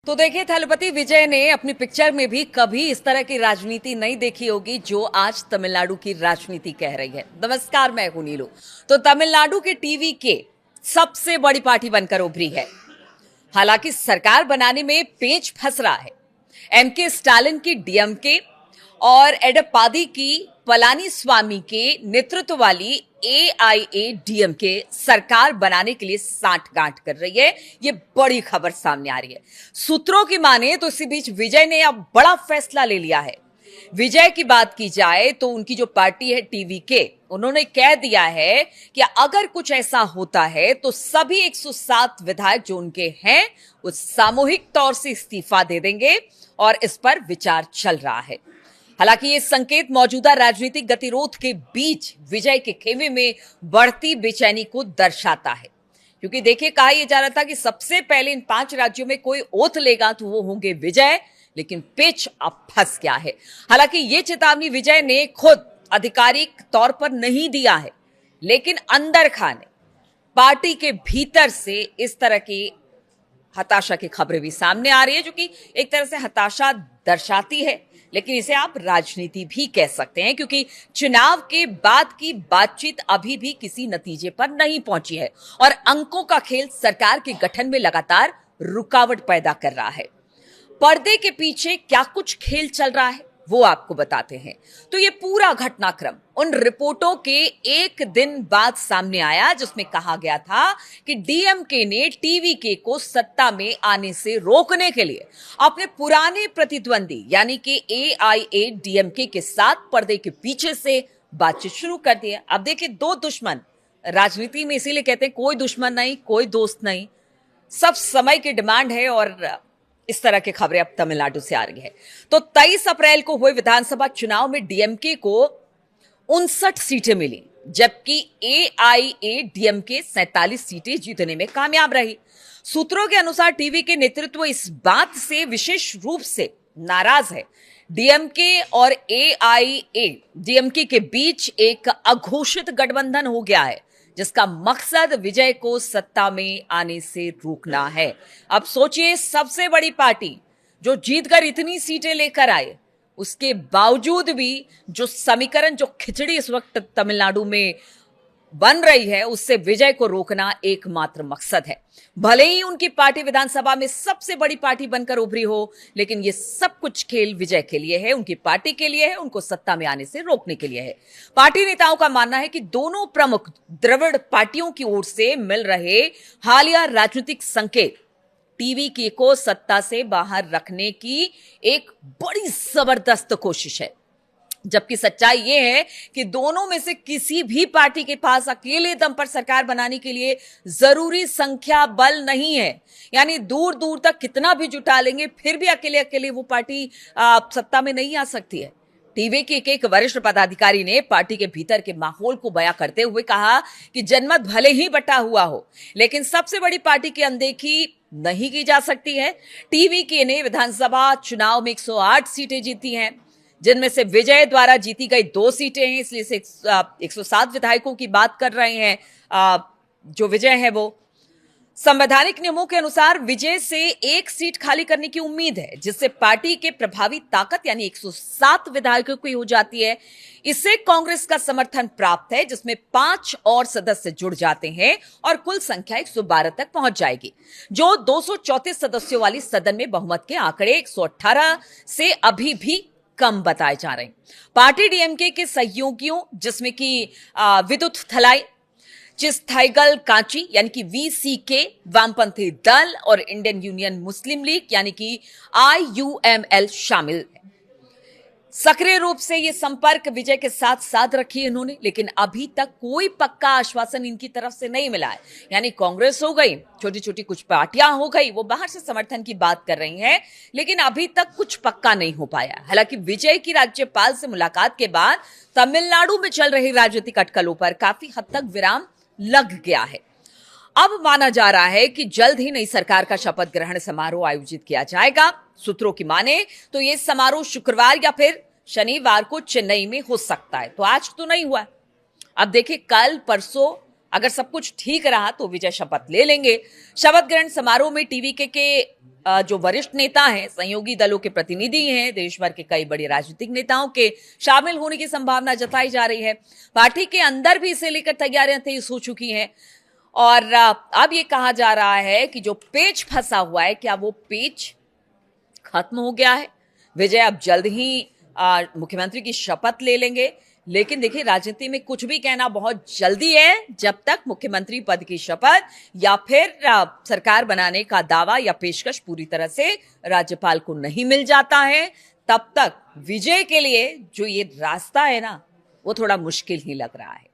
तो देखिए, थलपति विजय ने अपनी पिक्चर में भी कभी इस तरह की राजनीति नहीं देखी होगी जो आज तमिलनाडु की राजनीति कह रही है। नमस्कार, मैं हूं नीलू। तो तमिलनाडु के टीवी के सबसे बड़ी पार्टी बनकर उभरी है। हालांकि सरकार बनाने में पेंच फंस रहा है। एमके स्टालिन की डीएमके और एडप्पादी की पलानीस्वामी के नेतृत्व वाली एआईएडीएमके सरकार बनाने के लिए सांठगांठ कर रही है। ये बड़ी खबर सामने आ रही है। सूत्रों की माने तो इसी बीच विजय ने अब बड़ा फैसला ले लिया है। विजय की बात की जाए तो उनकी जो पार्टी है टीवीके, उन्होंने कह दिया है कि अगर कुछ ऐसा होता है तो सभी 107 विधायक जो उनके हैं वो सामूहिक तौर से इस्तीफा दे देंगे और इस पर विचार चल रहा है। हालांकि ये संकेत मौजूदा राजनीतिक गतिरोध के बीच विजय के खेमे में बढ़ती बेचैनी को दर्शाता है। क्योंकि देखिए, कहा यह जा रहा था कि सबसे पहले इन 5 राज्यों में कोई ओथ लेगा तो वो होंगे विजय, लेकिन पिच अब फंस गया है। हालांकि ये चेतावनी विजय ने खुद आधिकारिक तौर पर नहीं दिया है, लेकिन अंदर खाने पार्टी के भीतर से इस तरह की हताशा की खबरें भी सामने आ रही है, जो कि एक तरह से हताशा दर्शाती है, लेकिन इसे आप राजनीति भी कह सकते हैं। क्योंकि चुनाव के बाद की बातचीत अभी भी किसी नतीजे पर नहीं पहुंची है और अंकों का खेल सरकार के गठन में लगातार रुकावट पैदा कर रहा है। पर्दे के पीछे क्या कुछ खेल चल रहा है वो आपको बताते हैं। तो ये पूरा घटनाक्रम उन रिपोर्टों के एक दिन बाद सामने आया जिसमें कहा गया था कि डीएमके ने टीवीके को सत्ता में आने से रोकने के लिए अपने पुराने प्रतिद्वंदी यानी कि एआईएडीएमके के साथ पर्दे के पीछे से बातचीत शुरू कर दी है। अब देखिए, 2 दुश्मन राजनीति में इसीलिए कहते हैं कोई दुश्मन नहीं, कोई दोस्त नहीं, सब समय की डिमांड है। और इस तरह की खबरें अब तमिलनाडु से आ रही है। तो 23 अप्रैल को हुए विधानसभा चुनाव में डीएमके को 59 सीटें मिली, जबकि एआईएडीएमके 47 सीटें जीतने में कामयाब रही। सूत्रों के अनुसार टीवी के नेतृत्व इस बात से विशेष रूप से नाराज है। डीएमके और एआईएडीएमके के बीच एक अघोषित गठबंधन हो गया है जिसका मकसद विजय को सत्ता में आने से रोकना है। अब सोचिए, सबसे बड़ी पार्टी जो जीतकर इतनी सीटें लेकर आए, उसके बावजूद भी जो समीकरण, जो खिचड़ी इस वक्त तमिलनाडु में बन रही है, उससे विजय को रोकना एकमात्र मकसद है। भले ही उनकी पार्टी विधानसभा में सबसे बड़ी पार्टी बनकर उभरी हो, लेकिन ये सब कुछ खेल विजय के लिए है, उनकी पार्टी के लिए है, उनको सत्ता में आने से रोकने के लिए है। पार्टी नेताओं का मानना है कि दोनों प्रमुख द्रविड़ पार्टियों की ओर से मिल रहे हालिया राजनीतिक संकेत टीवीके को सत्ता से बाहर रखने की एक बड़ी जबरदस्त कोशिश है। जबकि सच्चाई यह है कि दोनों में से किसी भी पार्टी के पास अकेले दम पर सरकार बनाने के लिए जरूरी संख्या बल नहीं है। यानी दूर दूर तक कितना भी जुटा लेंगे, फिर भी अकेले अकेले वो पार्टी सत्ता में नहीं आ सकती है। टीवी के एक वरिष्ठ पदाधिकारी ने पार्टी के भीतर के माहौल को बयां करते हुए कहा कि जनमत भले ही बटा हुआ हो, लेकिन सबसे बड़ी पार्टी की अनदेखी नहीं की जा सकती है। टीवीके ने विधानसभा चुनाव में 108 सीटें जीती हैं, जिनमें से विजय द्वारा जीती गई 2 सीटें हैं, इसलिए 107 विधायकों की बात कर रहे हैं। जो विजय है वो संवैधानिक नियमों के अनुसार विजय से 1 सीट खाली करने की उम्मीद है, जिससे पार्टी के प्रभावी ताकत यानी 107 विधायकों की हो जाती है। इससे कांग्रेस का समर्थन प्राप्त है, जिसमें 5 और सदस्य जुड़ जाते हैं और कुल संख्या 112 तक पहुंच जाएगी, जो 234 सदस्यों वाली सदन में बहुमत के आंकड़े 118 से अभी भी कम बताए जा रहे हैं। पार्टी डीएमके के सहयोगियों, जिसमें कि विद्युत थलाई, चिस्थाइगल कांची यानी कि वीसीके, वामपंथी दल और इंडियन यूनियन मुस्लिम लीग यानी कि आईयूएमएल शामिल है। सक्रिय रूप से ये संपर्क विजय के साथ साथ रखी है इन्होंने, लेकिन अभी तक कोई पक्का आश्वासन इनकी तरफ से नहीं मिला है। यानी कांग्रेस हो गई, छोटी छोटी कुछ पार्टियां हो गई, वो बाहर से समर्थन की बात कर रही हैं, लेकिन अभी तक कुछ पक्का नहीं हो पाया। हालांकि विजय की राज्यपाल से मुलाकात के बाद तमिलनाडु में चल रही राजनीतिक अटकलों पर काफी हद तक विराम लग गया है। अब माना जा रहा है कि जल्द ही नई सरकार का शपथ ग्रहण समारोह आयोजित किया जाएगा। सूत्रों की माने तो यह समारोह शुक्रवार या फिर शनिवार को चेन्नई में हो सकता है। तो आज तो नहीं हुआ, अब देखिए कल परसों अगर सब कुछ ठीक रहा तो विजय शपथ ले लेंगे। शपथ ग्रहण समारोह में टीवीके के जो वरिष्ठ नेता हैं, सहयोगी दलों के प्रतिनिधि हैं, देश भर के कई बड़े राजनीतिक नेताओं के शामिल होने की संभावना जताई जा रही है। पार्टी के अंदर भी इसे लेकर तैयारियां तेज हो चुकी हैं और अब ये कहा जा रहा है कि जो पेच फंसा हुआ है, क्या वो पेच खत्म हो गया है? विजय अब जल्द ही मुख्यमंत्री की शपथ ले लेंगे। लेकिन देखिए, राजनीति में कुछ भी कहना बहुत जल्दी है। जब तक मुख्यमंत्री पद की शपथ या फिर सरकार बनाने का दावा या पेशकश पूरी तरह से राज्यपाल को नहीं मिल जाता है, तब तक विजय के लिए जो ये रास्ता है ना, वो थोड़ा मुश्किल ही लग रहा है।